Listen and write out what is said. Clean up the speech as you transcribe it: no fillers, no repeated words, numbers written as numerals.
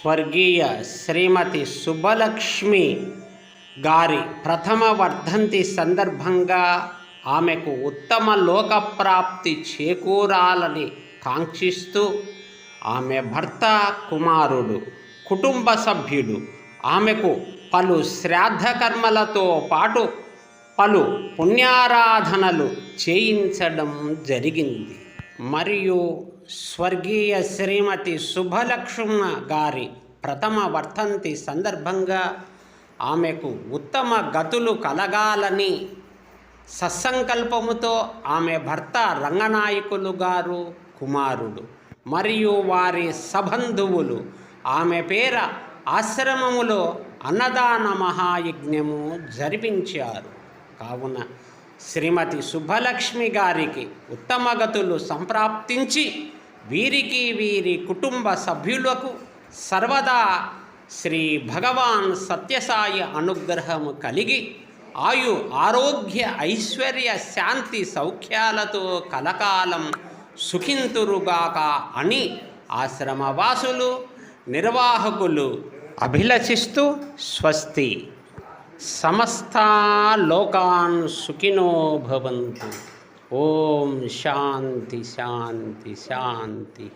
స్వర్గీయ శ్రీమతి సుబ్బలక్ష్మి గారి ప్రథమ వర్ధంతి సందర్భంగా ఆమెకు ఉత్తమ లోకప్రాప్తి చేకూరాలని కాంక్షిస్తూ ఆమె భర్త, కుమారుడు, కుటుంబ సభ్యులు ఆమెకు పలు శ్రాద్ధకర్మలతో పాటు పలు పుణ్యారాధనలు చేయించడం జరిగింది. మరియు స్వర్గీయ శ్రీమతి సుబ్బలక్ష్మి గారి ప్రథమ వర్ధంతి సందర్భంగా ఆమెకు ఉత్తమ గతులు కలగాలని సత్సంకల్పముతో ఆమె భర్త రంగనాయకులు గారు, కుమారుడు మరియు వారి సబంధువులు ఆమె పేర ఆశ్రమములో అన్నదాన మహాయజ్ఞము జరిపించారు. కావున శ్రీమతి సుబ్బలక్ష్మి గారికి ఉత్తమ గతులు సంప్రాప్తించి వీరికి వీరి కుటుంబ సభ్యులకు సర్వదా శ్రీ భగవాన్ సత్యసాయి అనుగ్రహము కలిగి ఆయు ఆరోగ్య ఐశ్వర్య శాంతి సౌఖ్యాలతో కలకాలం సుఖింతురుగాక అని ఆశ్రమవాసులు, నిర్వాహకులు అభిలషిస్తూ స్వస్తి. సమస్తా లోకాన్ సుఖినో భవంతు. ఓం శాంతి శాంతి శాంతి.